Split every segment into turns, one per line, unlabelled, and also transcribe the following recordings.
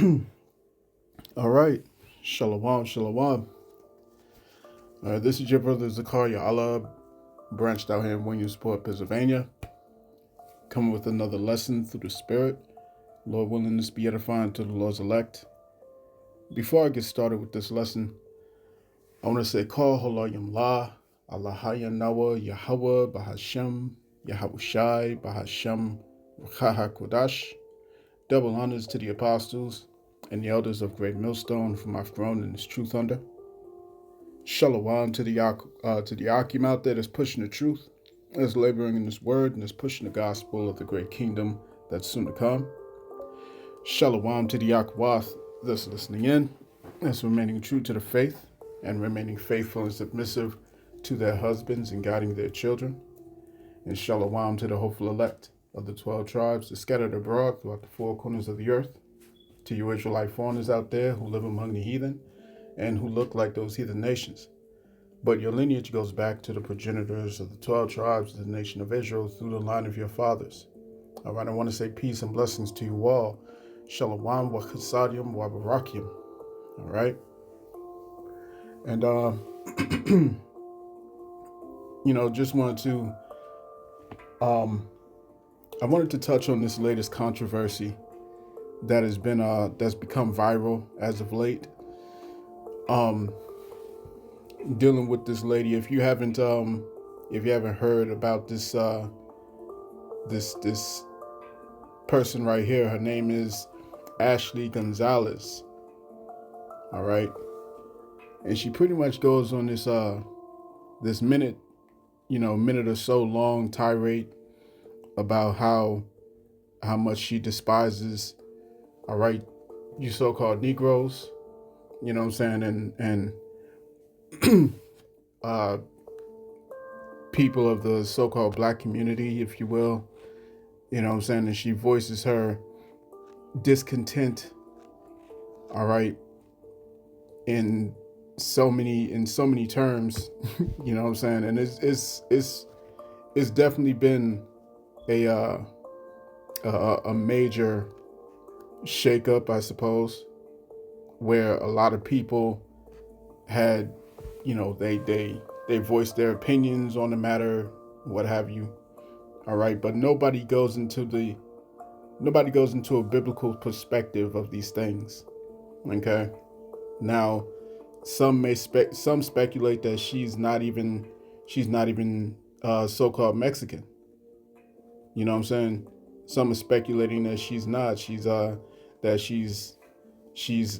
All right. Shalom, shalom. All right, this is your brother Zakaria Allah, branched out here in Williamsport, Pennsylvania, coming with another lesson through the Spirit. Lord willing, this be edifying to the Lord's elect. Before I get started with this lesson, I want to say, Call Holayim La, Allahaya Nawa, Yahweh, Bahashem, Yahushai, Bahashem, Ruchaha Kodash. Double honors to the apostles and the elders of Great Millstone, whom I've grown in this truth under. Shalom to the Akim out there that's pushing the truth, that's laboring in this word, and that's pushing the gospel of the great kingdom that's soon to come. Shalom to the Akwath that's listening in, that's remaining true to the faith and remaining faithful and submissive to their husbands and guiding their children. And shalom to the hopeful elect of the 12 tribes that scattered abroad throughout the four corners of the earth, to you Israelite foreigners out there who live among the heathen and who look like those heathen nations. But your lineage goes back to the progenitors of the 12 tribes of the nation of Israel through the line of your fathers. All right, I want to say peace and blessings to you all. Shalom wa chesadium wa barakim. All right. And, just wanted to, I wanted to touch on this latest controversy that has been, that's become viral as of late. Dealing with this lady. If you haven't heard about this, this person right here, her name is Ashley Gonzalez. All right. And she pretty much goes on this minute or so long tirade about how much she despises, all right, you so-called Negroes, you know what I'm saying, and people of the so-called black community, if you will, you know what I'm saying, and she voices her discontent, all right, in so many terms, you know what I'm saying, and it's definitely been a major shakeup, I suppose, where a lot of people had, they voiced their opinions on the matter, what have you, all right, but nobody goes into a biblical perspective of these things, okay? Now, some speculate that she's not even so-called Mexican. You know what I'm saying? Some are speculating that she's not. She's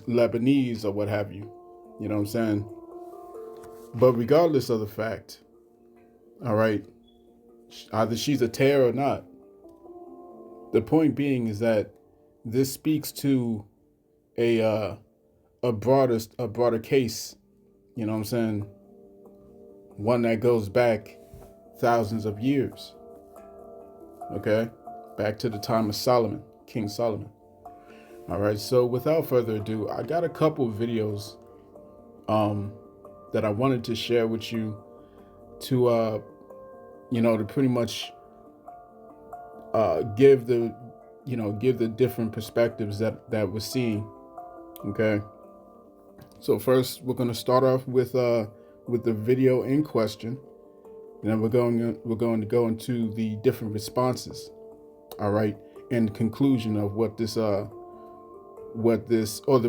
Lebanese or what have you. You know what I'm saying? But regardless of the fact, all right, either she's a tear or not. The point being is that this speaks to a broader case, you know what I'm saying? One that goes back thousands of years. Okay? Back to the time of Solomon, King Solomon. All right, so without further ado, I got a couple of videos that I wanted to share with you to to pretty much give the different perspectives that we're seeing. Okay? So first, we're going to start off with the video in question, and then we're going to go into the different responses, all right, and the conclusion of what the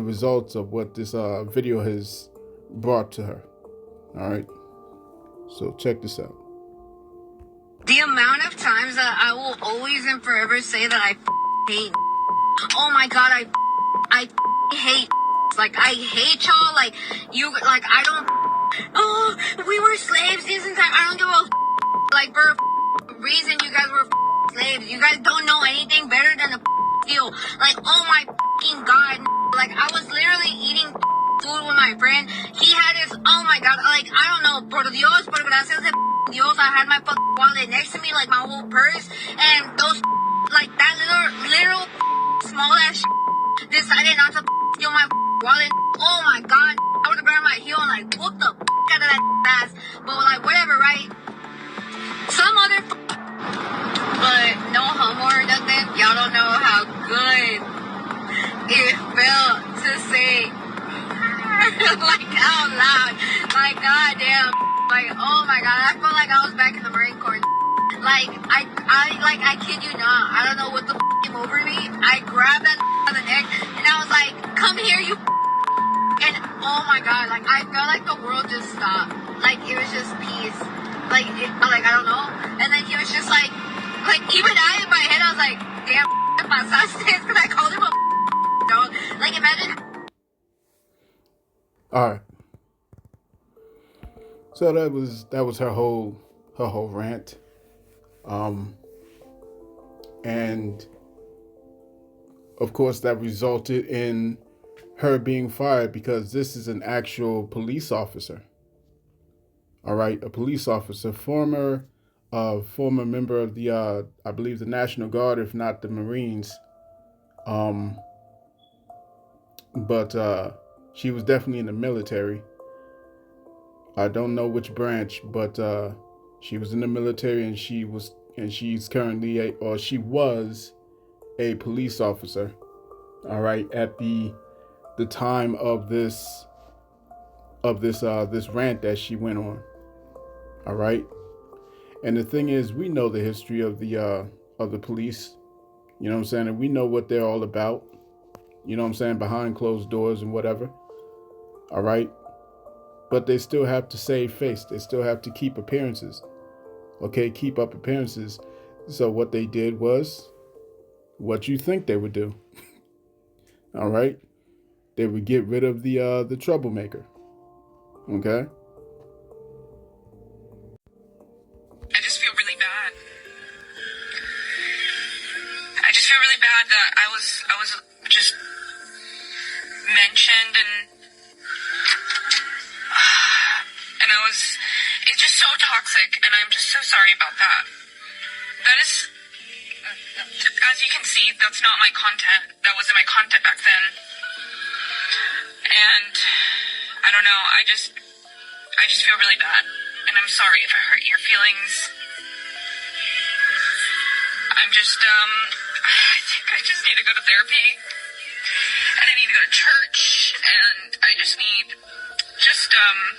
results of what this video has brought to her. All right, so check this out.
The amount of times that I will always and forever say that I hate. Oh my God, I hate. Like, I hate y'all. Like, you, like, I don't. Oh, we were slaves this entire. I don't give a. Like, for a reason, you guys were slaves. You guys don't know anything better than a deal. Like, oh my fucking God. Like, I was literally eating food with my friend. He had his. Oh my God. Like, I don't know. Por Dios, por gracias de Dios, I had my fucking wallet next to me, like my whole purse, and those like that little small ass decided not to steal my wallet. Oh my God, I would have grabbed my heel and like whooped the out of that ass. But like whatever, right? Some other but no homo or nothing. Y'all don't know how good it felt like, oh my god, I felt like I was back in the Marine Corps. Like, I kid you not. I don't know what the came over me. I grabbed that on the neck, and I was like, come here, you. And oh my god, like, I felt like the world just stopped. Like, it was just peace. Like, I don't know. And then he was just like, even I in my head, I was like, damn, because I called him a dog. Like, imagine.
All right. So that was her whole rant. And of course that resulted in her being fired because this is an actual police officer. All right, a police officer, former member of the I believe the National Guard, if not the Marines. But she was definitely in the military. I don't know which branch, but she was in the military, and she was a police officer. All right, at the time of this rant that she went on. All right, and the thing is, we know the history of the police. You know what I'm saying, and we know what they're all about. You know what I'm saying, behind closed doors and whatever. All right, but they still have to save face. They still have to keep appearances. Okay, keep up appearances. So what they did was what you think they would do. All right, they would get rid of the troublemaker. Okay.
I just feel really bad. I just feel really bad that I was just mentioned and it's just so toxic, and I'm just so sorry about that. That is, as you can see, that's not my content. That wasn't my content back then. And I don't know, I just feel really bad, and I'm sorry if I hurt your feelings. I think I just need to go to therapy, and I need to go to church, and I just need some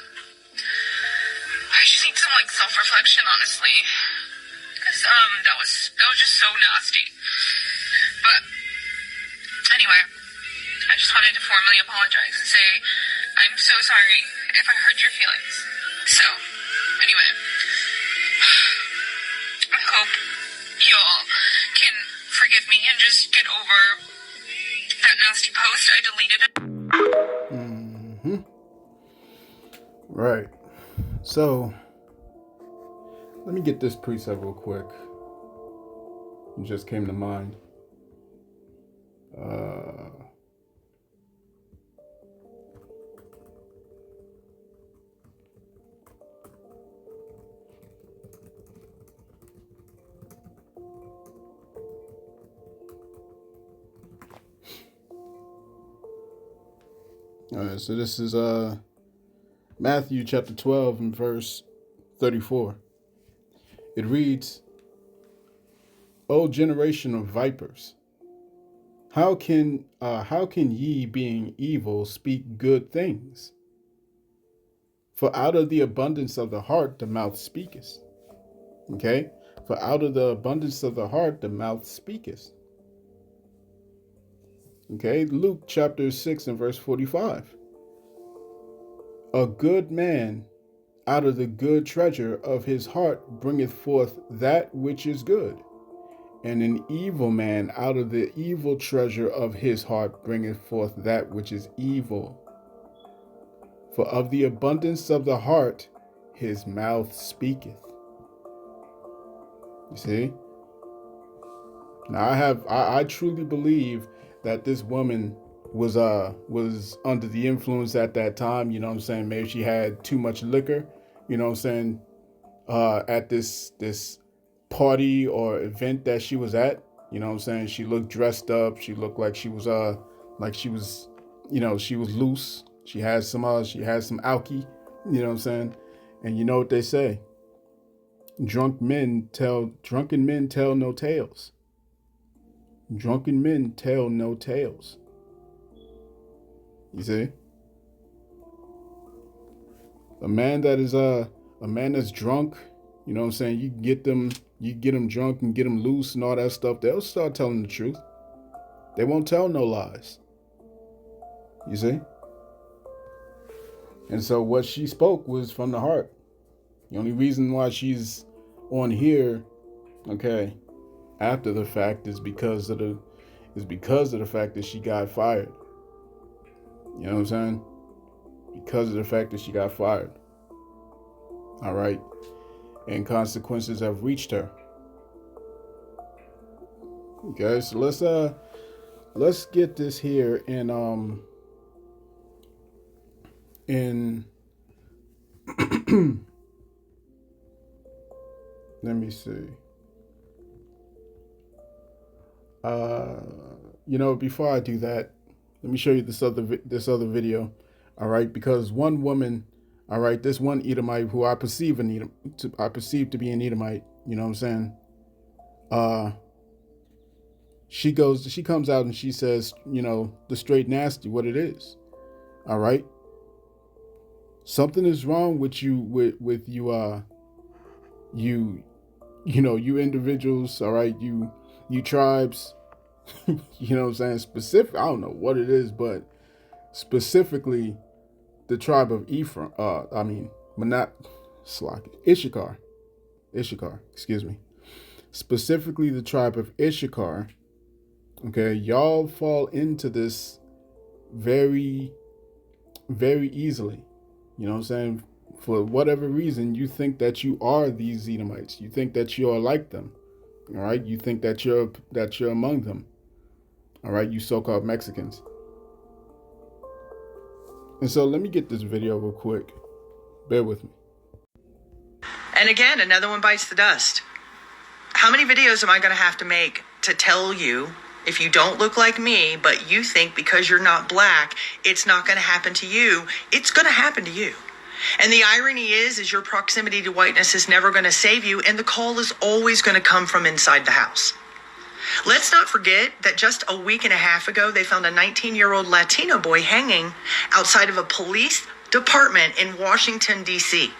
like self-reflection, honestly, because that was just so nasty. But anyway, I just wanted to formally apologize and say I'm so sorry if I hurt your feelings. So anyway, I hope y'all can forgive me and just get over that nasty post. I deleted it.
Right. So let me get this precept real quick. It just came to mind. All right, so this is Matthew chapter 12 and verse 34. It reads, O generation of vipers, how can ye, being evil, speak good things? For out of the abundance of the heart the mouth speaketh. Okay? For out of the abundance of the heart the mouth speaketh. Okay? Luke chapter 6 and verse 45. A good man out of the good treasure of his heart bringeth forth that which is good, and an evil man out of the evil treasure of his heart bringeth forth that which is evil. For of the abundance of the heart his mouth speaketh. You see? Now I truly believe that this woman was under the influence at that time. You know what I'm saying? Maybe she had too much liquor, you know what I'm saying, at this party or event that she was at. You know what I'm saying? She looked dressed up. She looked like she was she was loose. She had some alky, you know what I'm saying? And you know what they say? Drunken men tell no tales. Drunken men tell no tales. You see? A man that is a man that's drunk, you know what I'm saying, you get them drunk and get them loose and all that stuff, they'll start telling the truth. They won't tell no lies. You see? And so what she spoke was from the heart. The only reason why she's on here, okay, after the fact is because of the fact that she got fired. You know what I'm saying? Because of the fact that she got fired. All right. And consequences have reached her. Okay, so let's get this here in let me see. Before I do that, let me show you this other video. All right, because one woman, all right, this one Edomite who I perceive to be an Edomite, you know what I'm saying? She comes out and she says, the straight nasty, what it is. All right. Something is wrong with you, with you, you individuals, all right, you tribes, you know what I'm saying? Specific, I don't know what it is, but specifically the tribe of Ephraim, Issachar, excuse me. Specifically the tribe of Issachar, okay, y'all fall into this very, very easily. You know what I'm saying? For whatever reason, you think that you are these Edomites. You think that you are like them. All right? You think that you're among them. All right? You so-called Mexicans. And so let me get this video real quick. Bear with me.
And again, another one bites the dust. How many videos am I going to have to make to tell you if you don't look like me, but you think because you're not black, it's not going to happen to you? It's going to happen to you. And the irony is your proximity to whiteness is never going to save you, and the call is always going to come from inside the house. Let's not forget that just a week and a half ago, they found a 19-year-old Latino boy hanging outside of a police department in Washington, D.C.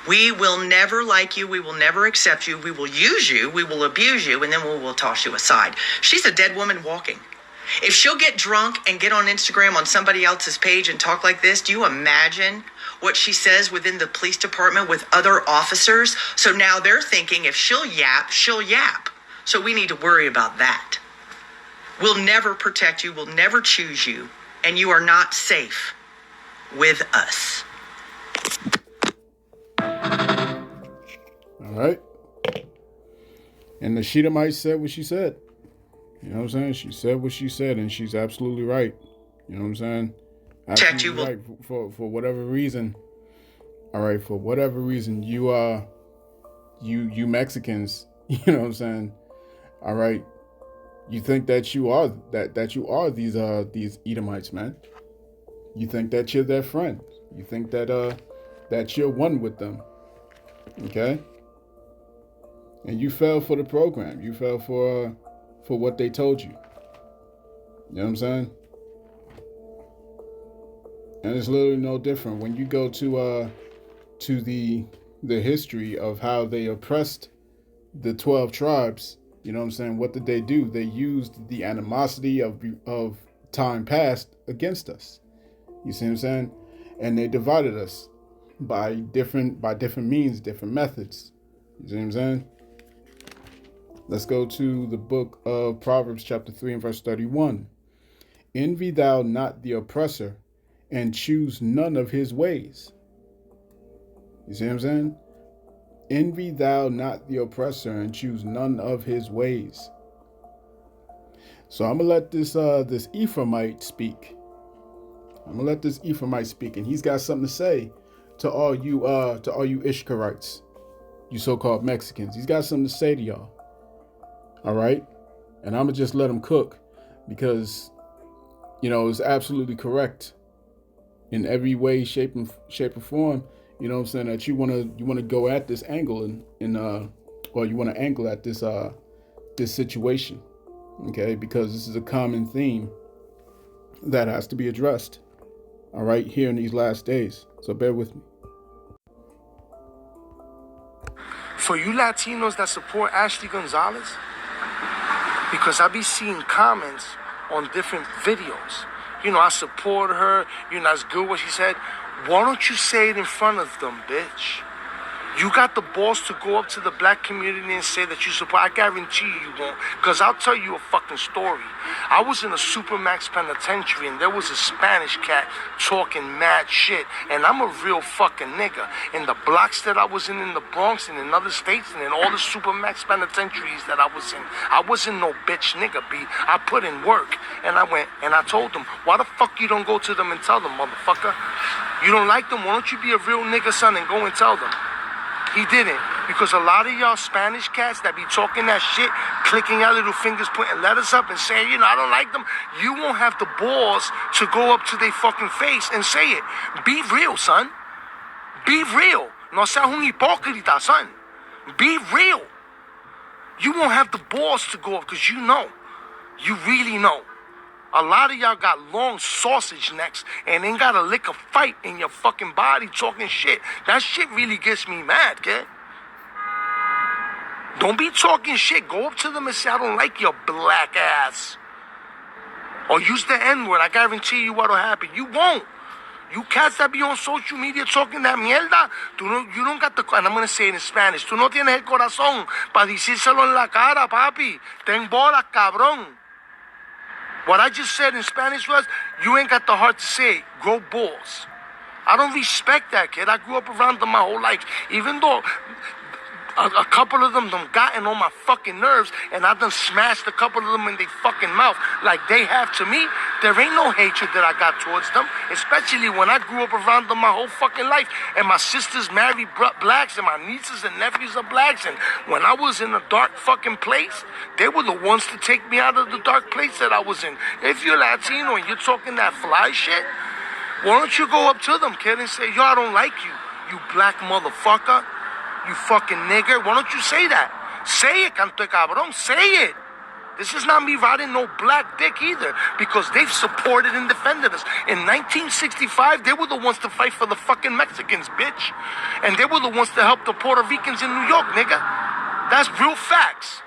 We will never like you. We will never accept you. We will use you. We will abuse you. And then we will toss you aside. She's a dead woman walking. If she'll get drunk and get on Instagram on somebody else's page and talk like this, do you imagine what she says within the police department with other officers? So now they're thinking if she'll yap, she'll yap. So we need to worry about that. We'll never protect you. We'll never choose you. And you are not safe with us.
All right. And the Shedamite said what she said. You know what I'm saying? She said what she said, and she's absolutely right. You know what I'm saying? Absolutely right. For whatever reason. All right, for whatever reason, you Mexicans, you know what I'm saying? All right. You think that you are these Edomites, man. You think that you're their friend. You think that you're one with them. Okay? And you fell for the program. You fell for what they told you. You know what I'm saying? And it's literally no different when you go to the history of how they oppressed the 12 tribes. You know what I'm saying? What did they do? They used the animosity of time past against us. You see what I'm saying? And they divided us by different means, different methods. You see what I'm saying? Let's go to the book of Proverbs chapter 3 and verse 31. Envy thou not the oppressor, and choose none of his ways. You see what I'm saying? Envy thou not the oppressor, and choose none of his ways. So I'm gonna let this Ephraimite speak. And he's got something to say to all you Ishkarites, you so-called Mexicans. He's got something to say to y'all. All right? And I'm gonna just let him cook because, it's absolutely correct in every way, shape or form. You know what I'm saying? That you wanna go at this angle or you wanna angle at this situation. Okay? Because this is a common theme that has to be addressed. All right, here in these last days. So bear with me.
For you Latinos that support Ashley Gonzalez, because I be seeing comments on different videos. You know, I support her. You know, it's good what she said. Why don't you say it in front of them, bitch? You got the balls to go up to the black community and say that you support. I guarantee you won't. Because I'll tell you a fucking story. I was in a Supermax penitentiary and there was a Spanish cat talking mad shit. And I'm a real fucking nigga. In the blocks that I was in the Bronx and in other states and in all the Supermax penitentiaries that I was in, I wasn't no bitch nigga, B. I put in work. And I went and I told them, why the fuck you don't go to them and tell them, motherfucker? You don't like them? Why don't you be a real nigga, son, and go and tell them? He didn't, because a lot of y'all Spanish cats that be talking that shit, clicking your little fingers, putting letters up and saying, you know, I don't like them, you won't have the balls to go up to their fucking face and say it. Be real, son. Be real. No seas un hipócrita, son. Be real. You won't have the balls to go up because you know. You really know. A lot of y'all got long sausage necks and ain't got a lick of fight in your fucking body talking shit. That shit really gets me mad, kid. Don't be talking shit. Go up to them and say, I don't like your black ass. Or use the N-word. I guarantee you what'll happen. You won't. You cats that be on social media talking that mierda, you don't got the, and I'm going to say it in Spanish, tú no tienes el corazón para decírselo en la cara, papi. Ten bolas, cabrón. What I just said in Spanish was, you ain't got the heart to say it. Grow balls. I don't respect that, kid. I grew up around them my whole life. Even though a couple of them done gotten on my fucking nerves, and I done smashed a couple of them in their fucking mouth like they have to me, there ain't no hatred that I got towards them, especially when I grew up around them my whole fucking life, and my sisters married blacks, and my nieces and nephews are blacks, and when I was in a dark fucking place, they were the ones to take me out of the dark place that I was in. If you're Latino and you're talking that fly shit, why don't you go up to them, kid, and say, yo, I don't like you, you black motherfucker. You fucking nigger. Why don't you say that? Say it, canto de cabrón. Say it. This is not me riding no black dick either, because they've supported and defended us. In 1965, they were the ones to fight for the fucking Mexicans, bitch. And they were the ones to help the Puerto Ricans in New York, nigga. That's real facts.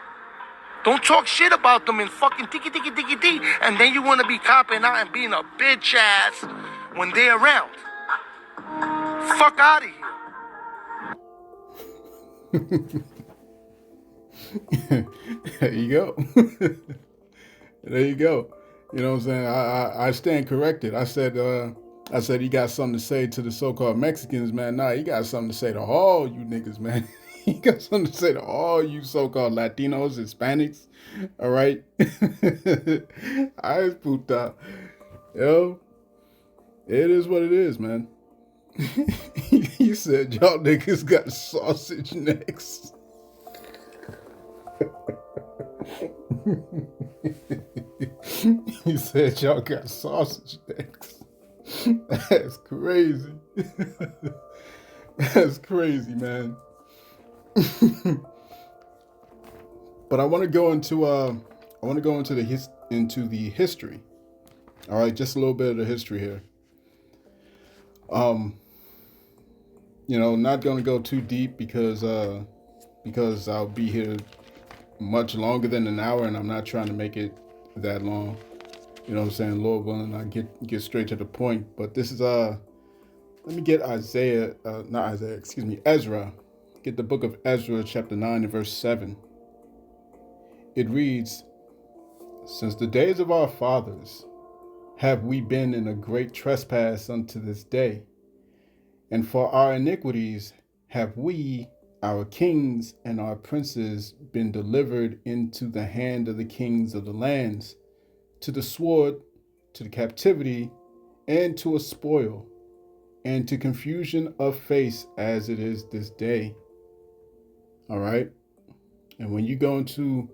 Don't talk shit about them in fucking tiki, and then you want to be copping out and being a bitch ass when they're around. Fuck out of here.
There you go. There you go. You know what I'm saying? I stand corrected. I said he got something to say to the so-called Mexicans, man. Nah, he got something to say to all you niggas, man. He got something to say to all you so-called Latinos, Hispanics. All right? I puta. Yo, it is what it is, man. He said y'all niggas got sausage necks. He said y'all got sausage necks. That's crazy. That's crazy, man. But I want to go into the history. All right, just a little bit of the history here. You know, not going to go too deep because I'll be here much longer than an hour, and I'm not trying to make it that long. You know what I'm saying? Lord willing, I get straight to the point. But this is let me get Ezra. Get the book of Ezra, chapter 9 and verse 7. It reads, "Since the days of our fathers have we been in a great trespass unto this day. And for our iniquities have we, our kings and our princes, been delivered into the hand of the kings of the lands, to the sword, to the captivity, and to a spoil, and to confusion of face as it is this day." All right. And when you go into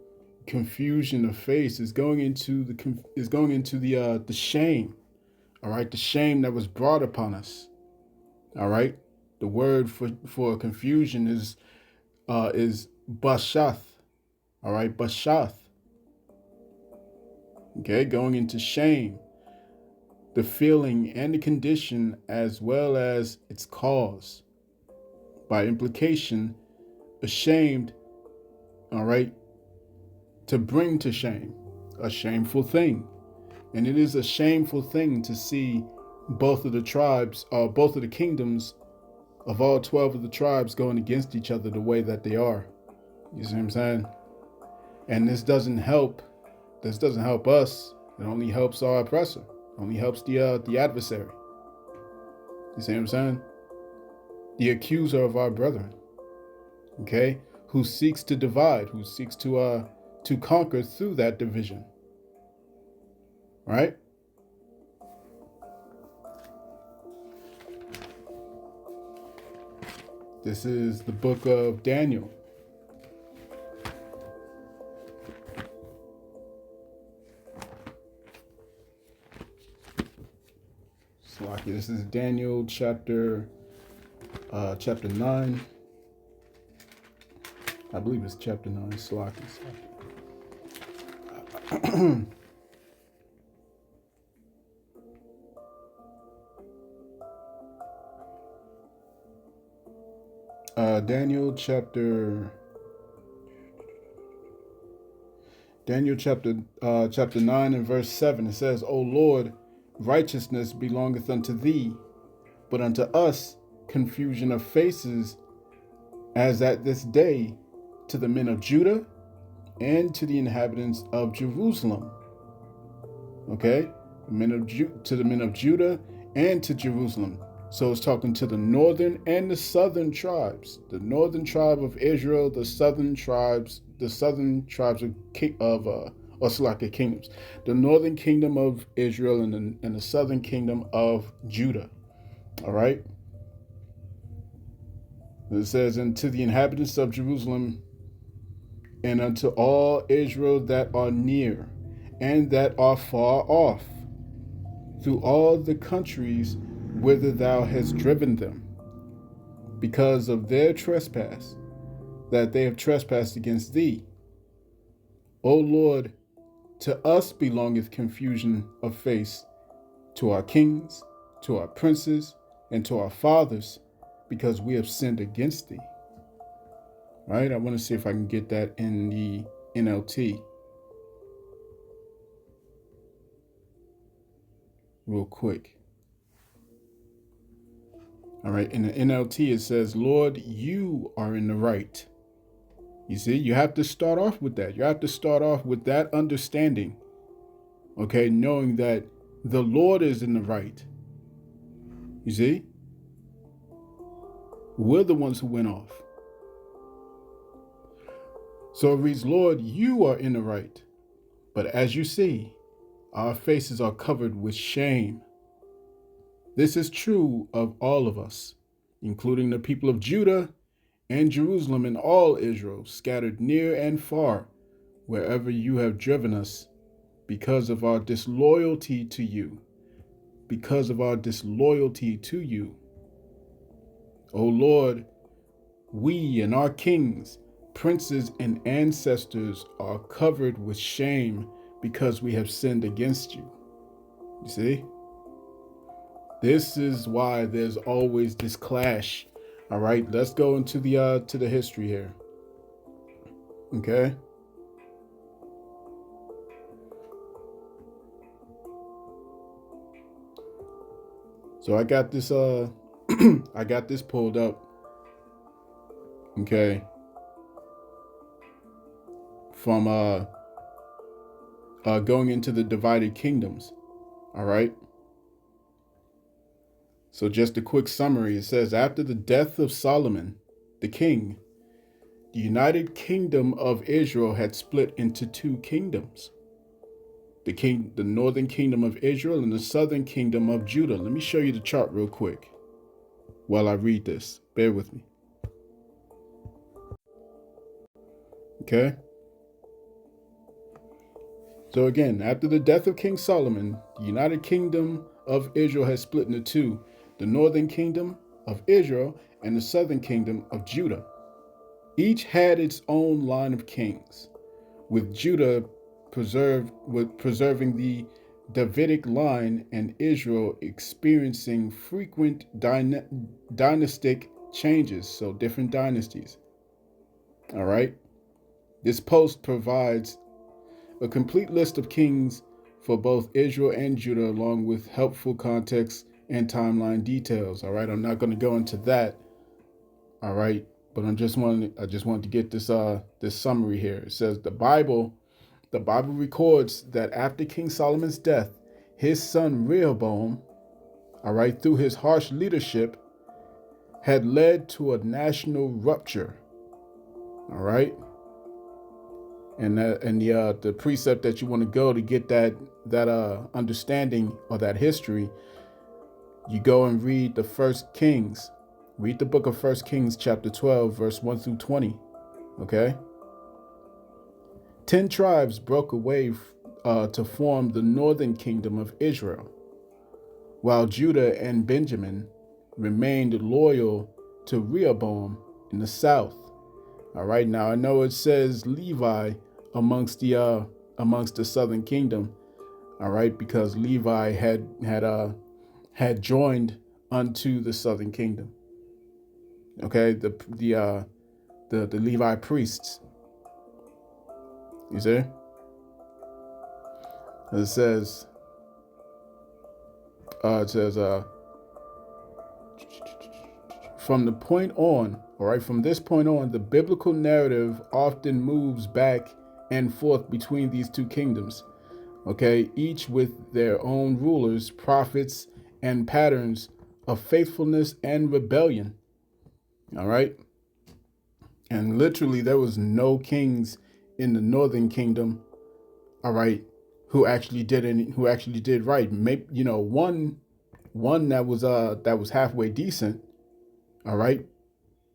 confusion of face, is going into the shame. All right, the shame that was brought upon us. All right, the word for confusion is bashath. All right, bashath. Okay, going into shame, the feeling and the condition as well as its cause. By implication, ashamed, all right, to bring to shame, a shameful thing. And it is a shameful thing to see both of the tribes, both of the kingdoms of all 12 of the tribes going against each other the way that they are. You see what I'm saying? And this doesn't help us. It only helps our oppressor. It only helps the adversary. You see what I'm saying? The accuser of our brethren. Okay? Who seeks to divide, who seeks to conquer through that division. Right? This is the book of Daniel. Slaki. This is Daniel chapter 9. I believe it's chapter 9. Slaki. Daniel chapter 9 and verse 7. It says, O Lord, righteousness belongeth unto thee, but unto us confusion of faces, as at this day, to the men of Judah and to the inhabitants of Jerusalem. Okay? To the men of Judah and to Jerusalem. So it's talking to the northern and the southern tribes. The northern tribe of Israel, the southern tribes of Salaka kingdoms. The northern kingdom of Israel and the southern kingdom of Judah. All right? It says, and to the inhabitants of Jerusalem, and unto all Israel that are near and that are far off, through all the countries whither thou hast driven them, because of their trespass, that they have trespassed against thee. O Lord, to us belongeth confusion of face, to our kings, to our princes, and to our fathers, because we have sinned against thee. Right? I want to see if I can get that in the NLT real quick. All right, in the NLT it says, Lord, you are in the right. You see, you have to start off with that. You have to start off with that understanding. Okay, knowing that the Lord is in the right. You see? We're the ones who went off. So it reads, Lord, you are in the right. But as you see, our faces are covered with shame. This is true of all of us, including the people of Judah and Jerusalem and all Israel, scattered near and far, wherever you have driven us, because of our disloyalty to you. Because of our disloyalty to you. O Lord, we and our kings, princes and ancestors are covered with shame because we have sinned against you. You see? This is why there's always this clash. All right, let's go into the history here. Okay? So I got this I got this pulled up. Okay. From going into the divided kingdoms. All right? So just a quick summary. It says, after the death of Solomon, the king, the united kingdom of Israel had split into two kingdoms. The northern kingdom of Israel and the southern kingdom of Judah. Let me show you the chart real quick while I read this. Bear with me. Okay. So again, after the death of King Solomon, the united kingdom of Israel has split into two. The northern kingdom of Israel and the southern kingdom of Judah. Each had its own line of kings, with Judah preserving the Davidic line and Israel experiencing frequent dynastic changes, so different dynasties. All right. This post provides a complete list of kings for both Israel and Judah, along with helpful context and timeline details. All right. I'm not going to go into that. All right. But I just wanted to get this summary here. It says the Bible records that after King Solomon's death, his son Rehoboam, all right, through his harsh leadership, had led to a national rupture. All right. And the precept that you want to go to get that understanding or that history, you go and read the First Kings. Read the book of First Kings, chapter 12, verse 1 through 20. Okay. 10 tribes broke away to form the northern kingdom of Israel, while Judah and Benjamin remained loyal to Rehoboam in the south. All right. Now I know it says Levi amongst the southern kingdom. All right, because Levi had joined unto the southern kingdom. Okay, the Levi priests. You see? It says from the point on, all right, from this point on, the biblical narrative often moves back and forth between these two kingdoms. Okay, each with their own rulers, prophets, and patterns of faithfulness and rebellion. All right. And literally there was no kings in the northern kingdom, all right, who actually did right. Maybe, one that was halfway decent, all right,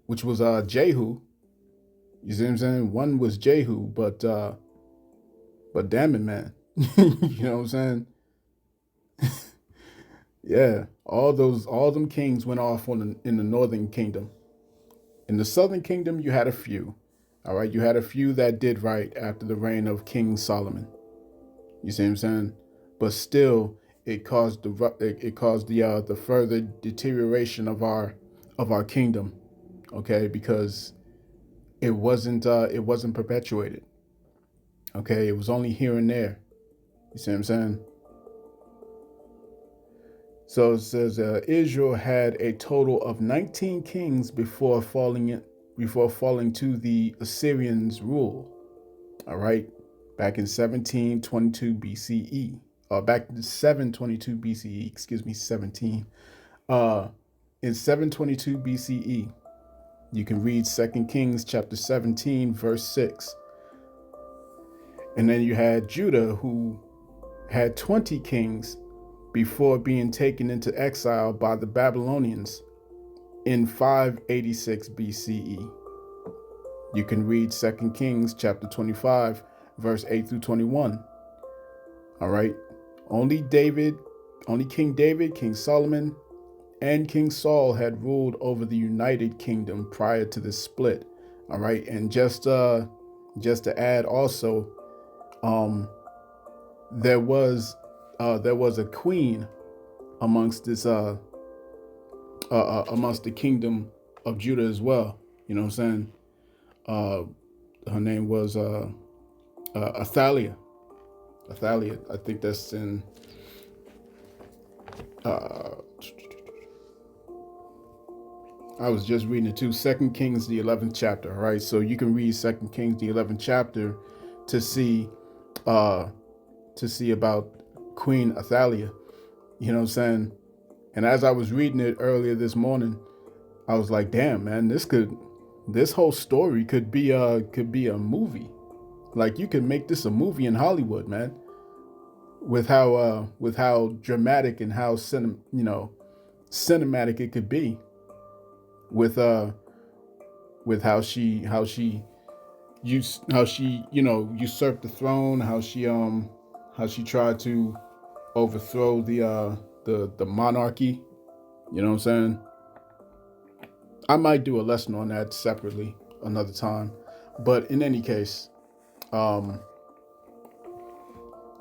which was Jehu. You see what I'm saying? One was Jehu, but damn it, man. You know what I'm saying? Yeah, all them kings went off in the northern kingdom. In the southern kingdom, you had a few. All right, you had a few that did right after the reign of King Solomon. You see what I'm saying? But still, it caused the further deterioration of our kingdom. Okay, because it wasn't perpetuated. Okay, it was only here and there. You see what I'm saying? So it says Israel had a total of 19 kings before falling to the Assyrians' rule. All right, back in 1722 BCE, back in 722 BCE. Excuse me, 17. In 722 BCE, you can read 2 Kings chapter 17, verse 6. And then you had Judah, who had 20 kings before being taken into exile by the Babylonians in 586 BCE. You can read 2 Kings chapter 25, verse 8 through 21. All right. Only King David, King Solomon, and King Saul had ruled over the United Kingdom prior to the split. All right. And just to add also, there was a queen amongst amongst the kingdom of Judah as well. You know what I'm saying? Her name was Athaliah. Athaliah. I think that's in I was just reading it too. 2 Kings, the 11th chapter. All right. So you can read 2 Kings, the 11th chapter to see about Queen Athaliah. You know what I'm saying? And as I was reading it earlier this morning, I was like, damn, man, this whole story could be a movie. Like, you could make this a movie in Hollywood, man. With how dramatic and how cinematic it could be. With how she usurped the throne, how she tried to overthrow the monarchy. You know what I'm saying? I might do a lesson on that separately another time. But in any case,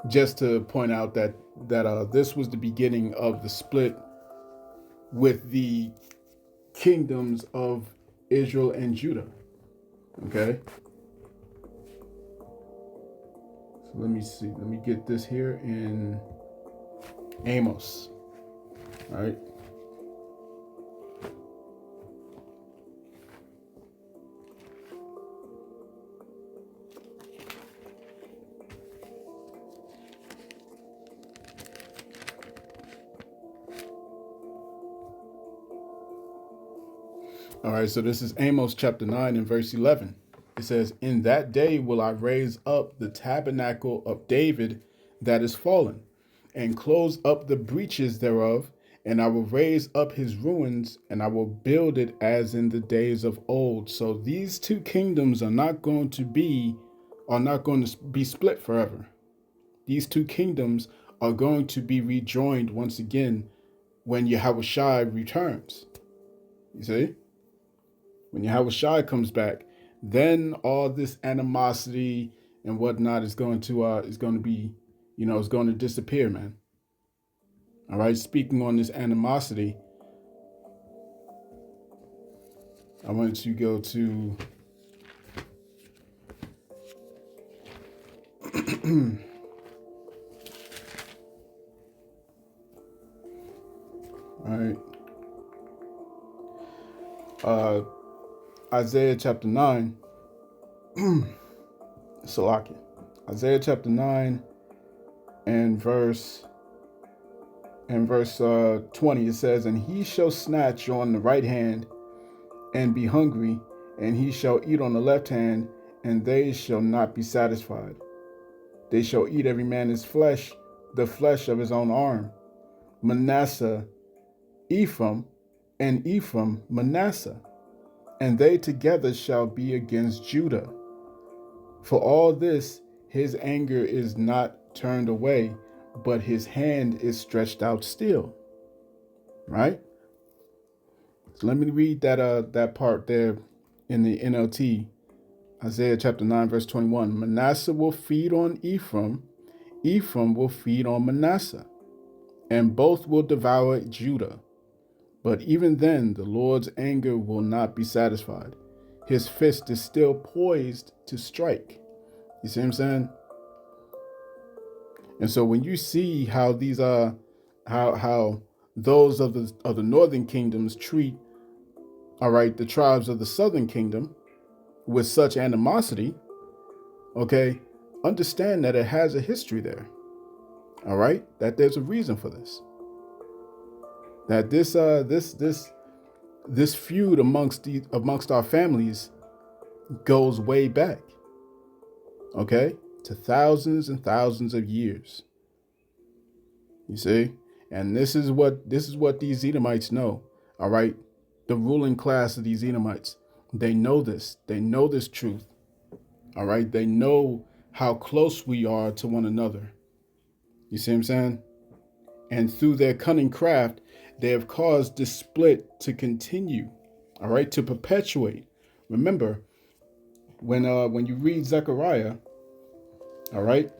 just to point out that this was the beginning of the split with the kingdoms of Israel and Judah. Okay. So let me see. Let me get this here in Amos. All right. All right, so this is Amos chapter 9 and verse 11. It says, "In that day will I raise up the tabernacle of David that is fallen, and close up the breaches thereof, and I will raise up his ruins, and I will build it as in the days of old." So these two kingdoms are not going to be split forever. These two kingdoms are going to be rejoined once again when Yahushua returns. You see? When Yahushua comes back, then all this animosity and whatnot is going to be, it's going to disappear, man. All right. Speaking on this animosity, I wanted to go to all right. Isaiah chapter 9. Salaki. Isaiah chapter 9 and verse 20, it says, "And he shall snatch on the right hand and be hungry, and he shall eat on the left hand, and they shall not be satisfied. They shall eat every man his flesh, the flesh of his own arm. Manasseh, Ephraim, and Ephraim, Manasseh. And they together shall be against Judah. For all this, his anger is not turned away, but his hand is stretched out still." Right? So let me read that part there in the NLT. Isaiah chapter 9, verse 21. "Manasseh will feed on Ephraim, Ephraim will feed on Manasseh, and both will devour Judah. But even then, the Lord's anger will not be satisfied. His fist is still poised to strike." You see what I'm saying? And so when you see how these how those of the northern kingdoms treat, all right, the tribes of the southern kingdom with such animosity, okay, understand that it has a history there. All right, that there's a reason for this. That this feud amongst our families goes way back, okay, to thousands and thousands of years. You see, and this is what these Edomites know. All right, the ruling class of these Edomites, they know this. They know this truth. All right, they know how close we are to one another. You see what I'm saying? And through their cunning craft, they have caused this split to continue, all right, to perpetuate. Remember, when you read Zechariah, all right,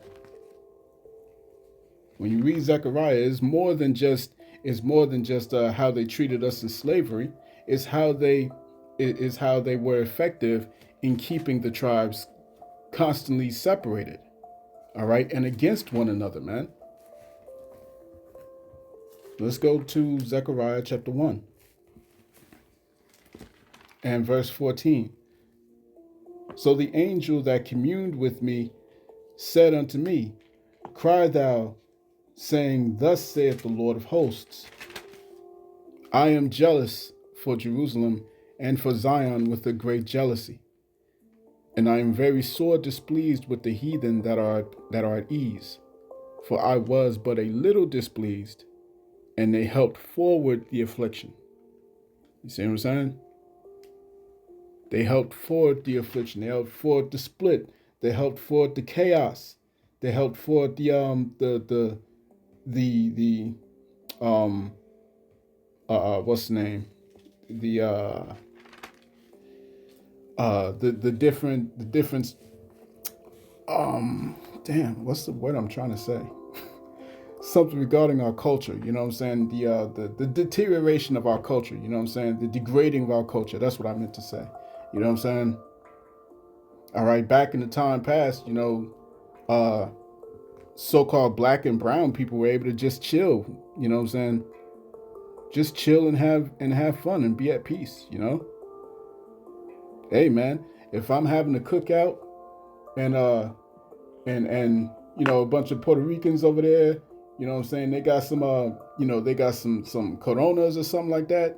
when you read Zechariah, it's more than just how they treated us in slavery. It's how they were effective in keeping the tribes constantly separated, all right, and against one another, man. Let's go to Zechariah chapter 1 and verse 14. "So the angel that communed with me said unto me, Cry thou, saying, Thus saith the Lord of hosts, I am jealous for Jerusalem and for Zion with a great jealousy. And I am very sore displeased with the heathen that are at ease. For I was but a little displeased, and they helped forward the affliction." You see what I'm saying? They helped forward the affliction. They helped forward the split. They helped forward the chaos. They helped forward the what's the name? The difference. Damn, what's the word I'm trying to say? Something regarding our culture, you know what I'm saying? The deterioration of our culture, you know what I'm saying? The degrading of our culture. That's what I meant to say. You know what I'm saying? All right, back in the time past, so-called black and brown people were able to just chill. You know what I'm saying? Just chill and have fun and be at peace. Hey man, if I'm having a cookout and a bunch of Puerto Ricans over there, you know what I'm saying, they got some they got some Coronas or something like that.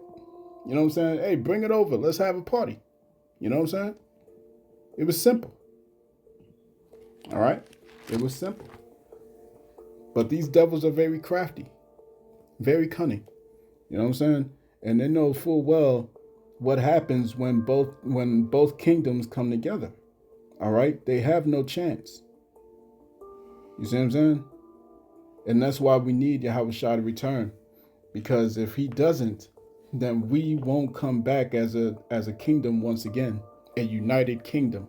You know what I'm saying? Hey, bring it over. Let's have a party. You know what I'm saying? It was simple. All right? It was simple. But these devils are very crafty, very cunning. You know what I'm saying? And they know full well what happens when both kingdoms come together. All right? They have no chance. You see what I'm saying? And that's why we need Yahweh Shah to return. Because if he doesn't, then we won't come back as a kingdom once again, a united kingdom.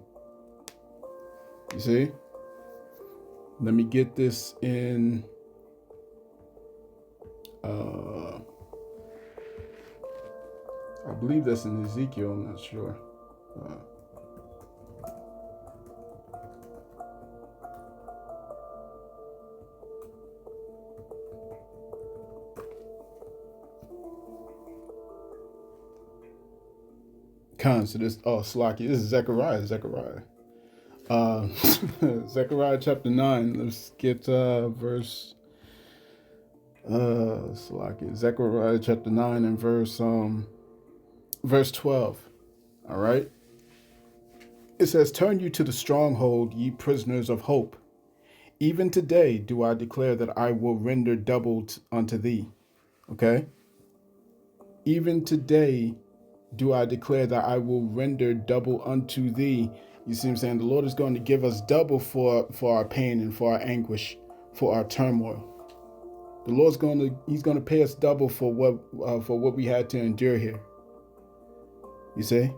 You see? Let me get this in I believe that's in Ezekiel, I'm not sure. So this, Slaki, this is Zechariah. Zechariah chapter 9. Let's get verse Slaki. Zechariah chapter 9 and verse 12. All right. It says, "Turn you to the stronghold, ye prisoners of hope. Even today do I declare that I will render double unto thee." Okay. Even today do I declare that I will render double unto thee. You see what I'm saying? The Lord is going to give us double for our pain and for our anguish, for our turmoil. The Lord's He's going to pay us double for what we had to endure here. You see?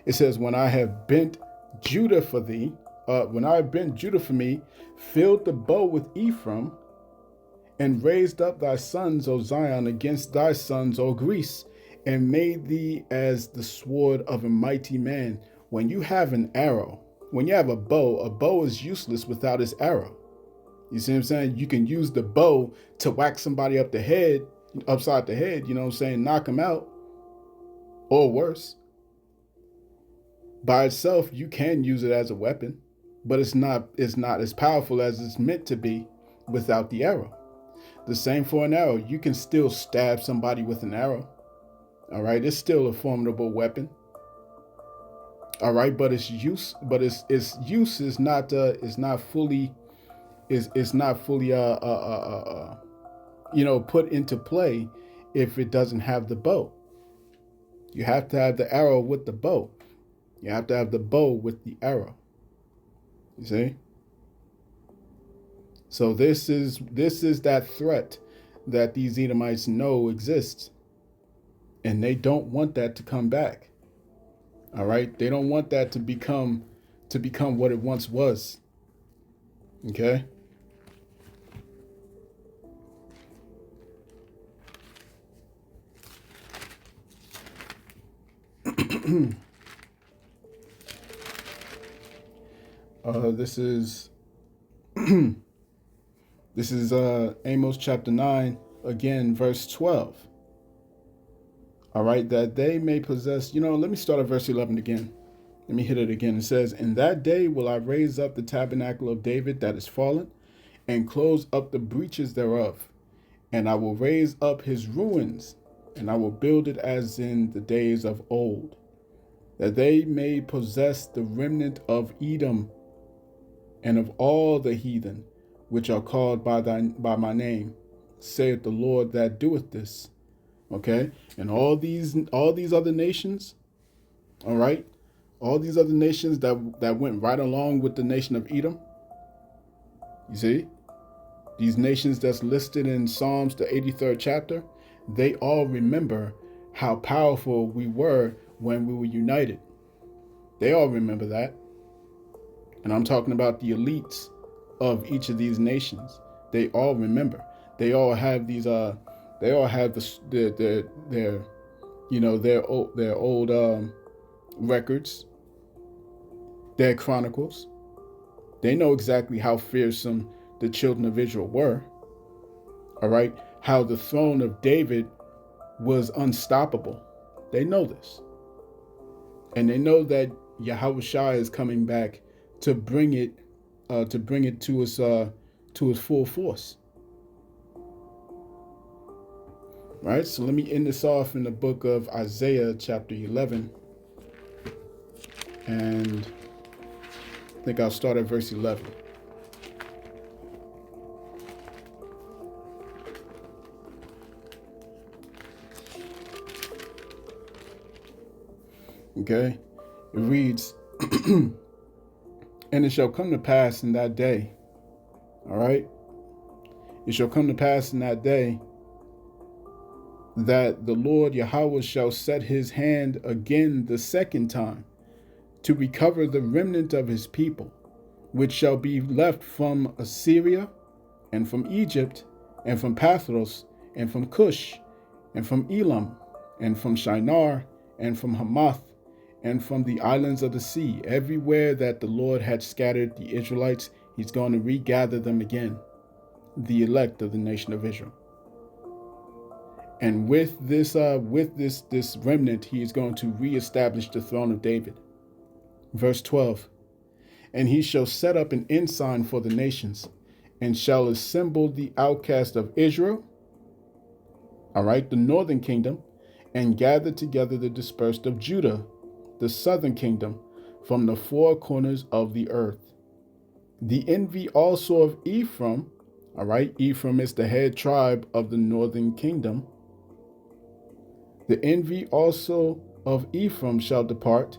It says, "When I have bent Judah for thee, when I have bent Judah for me, filled the bow with Ephraim, and raised up thy sons, O Zion, against thy sons, O Greece, and made thee as the sword of a mighty man." When you have an arrow, when you have a bow is useless without its arrow. You see what I'm saying? You can use the bow to whack somebody upside the head, you know what I'm saying, knock them out, or worse. By itself, you can use it as a weapon, but it's not as powerful as it's meant to be without the arrow. The same for an arrow. You can still stab somebody with an arrow. All right, it's still a formidable weapon. All right, but its use is not fully put into play if it doesn't have the bow. You have to have the arrow with the bow. You have to have the bow with the arrow. You see? So this is that threat that these Edomites know exists. And they don't want that to come back. All right? They don't want that to become what it once was. Okay? This is Amos chapter 9, again, verse 12. All right, that they may possess, let me start at verse 11 again. Let me hit it again. It says, "In that day will I raise up the tabernacle of David that is fallen, and close up the breaches thereof. And I will raise up his ruins, and I will build it as in the days of old, that they may possess the remnant of Edom, and of all the heathen, which are called by my name, saith the Lord that doeth this." Okay, and all these other nations, all right, all these other nations that went right along with the nation of Edom. You see, these nations that's listed in Psalms, the 83rd chapter, they all remember how powerful we were when we were united. They all remember that. And I'm talking about the elites of each of these nations. They all remember. They all have these their old records, their chronicles. They know exactly how fearsome the children of Israel were. All right. How the throne of David was unstoppable. They know this. And they know that Yahushua is coming back to bring it to its full force. Right? So let me end this off in the book of Isaiah chapter 11. And I think I'll start at verse 11. Okay? It reads, and it shall come to pass in that day. All right? It shall come to pass in that day that the Lord Yahweh shall set his hand again the second time to recover the remnant of his people, which shall be left from Assyria, and from Egypt, and from Pathros, and from Cush, and from Elam, and from Shinar, and from Hamath, and from the islands of the sea. Everywhere that the Lord had scattered the Israelites, he's going to regather them again, the elect of the nation of Israel. And with this remnant, he is going to reestablish the throne of David. Verse 12, and he shall set up an ensign for the nations, and shall assemble the outcast of Israel, all right, the northern kingdom, and gather together the dispersed of Judah, the southern kingdom, from the four corners of the earth. The envy also of Ephraim, all right, Ephraim is the head tribe of the northern kingdom. The envy also of Ephraim shall depart,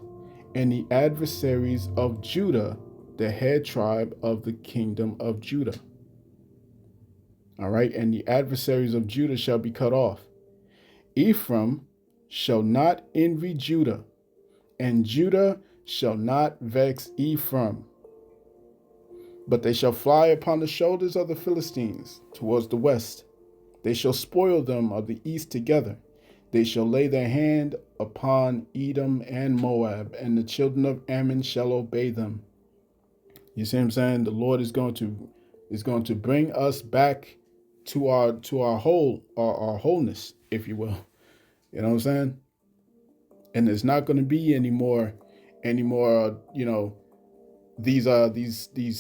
and the adversaries of Judah, the head tribe of the kingdom of Judah. All right, and the adversaries of Judah shall be cut off. Ephraim shall not envy Judah, and Judah shall not vex Ephraim. But they shall fly upon the shoulders of the Philistines towards the west. They shall spoil them of the east together. They shall lay their hand upon Edom and Moab, and the children of Ammon shall obey them. You see what I'm saying? The Lord is going to bring us back to our wholeness, if you will. You know what I'm saying? And there's not going to be any more, these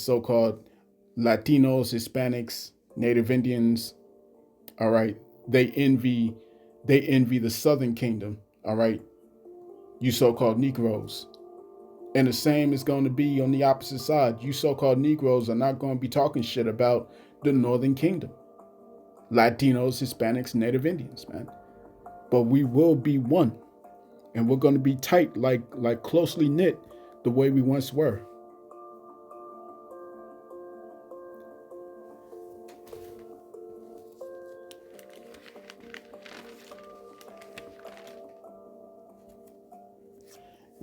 so-called Latinos, Hispanics, Native Indians. All right, they envy the southern kingdom. All right, you so-called Negroes. And the same is going to be on the opposite side. You so-called Negroes are not going to be talking shit about the northern kingdom. Latinos, Hispanics, Native Indians, man. But we will be one. And we're going to be tight, like closely knit, the way we once were.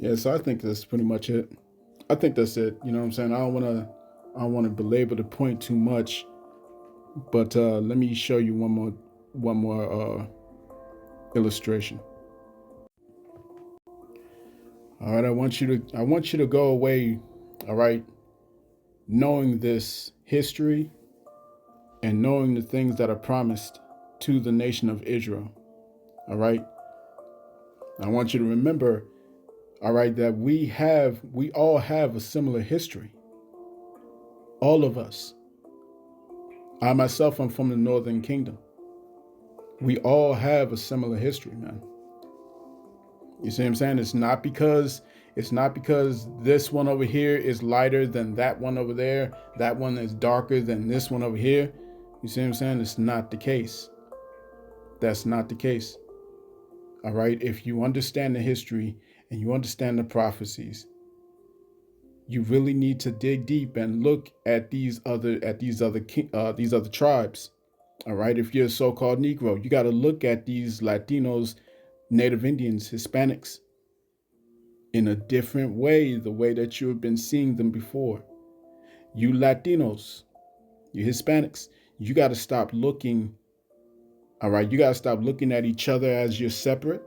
Yeah, so I think that's pretty much it. I think that's it. You know what I'm saying? I don't want to belabor the point too much, but let me show you one more illustration. All right, I want you to go away, all right, knowing this history and knowing the things that are promised to the nation of Israel. All right? I want you to remember, all right, that we all have a similar history. All of us. I myself am from the Northern Kingdom. We all have a similar history, man. You see what I'm saying? It's not because this one over here is lighter than that one over there. That one is darker than this one over here. You see what I'm saying? It's not the case. That's not the case. All right. If you understand the history and you understand the prophecies, you really need to dig deep and look at these other tribes. All right. If you're a so-called Negro, you got to look at these Latinos, Native Indians, Hispanics in a different way, the way that you have been seeing them before. You Latinos, you Hispanics, you got to stop looking. All right. You got to stop looking at each other as you're separate.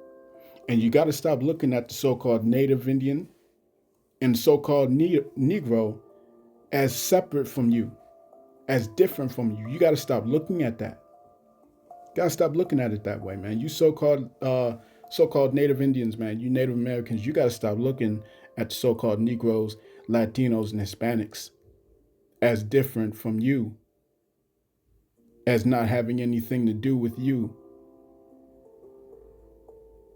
And you got to stop looking at the so-called Native Indian and so-called Negro as separate from you, as different from you. You got to stop looking at that. Got to stop looking at it that way, man. You so-called Native Indians, man. You Native Americans, you got to stop looking at the so-called Negroes, Latinos, and Hispanics as different from you, as not having anything to do with you.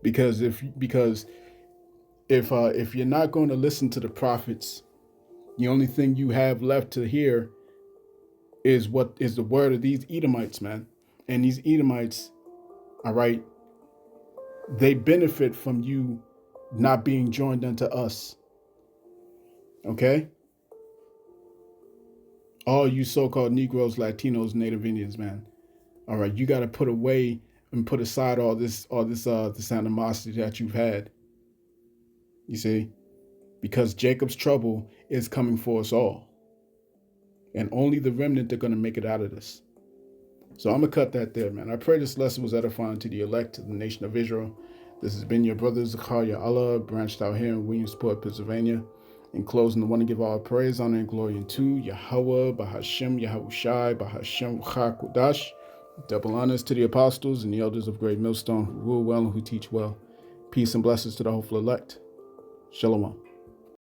Because if you're not going to listen to the prophets, the only thing you have left to hear is what is the word of these Edomites, man. And these Edomites, all right, they benefit from you not being joined unto us. Okay? All you so-called Negroes, Latinos, Native Indians, man. All right, you got to put away and put aside all this animosity that you've had. You see? Because Jacob's trouble is coming for us all. And only the remnant are going to make it out of this. So I'm going to cut that there, man. I pray this lesson was edifying to the elect, to the nation of Israel. This has been your brother Zakaria Allah, branched out here in Williamsport, Pennsylvania. In closing, I want to give all praise, honor, and glory unto Yahweh, Bahashem, Yahushai, Bahashem, Chakudash. Double honors to the apostles and the elders of Great Millstone who rule well and who teach well. Peace and blessings to the hopeful elect. Shalom.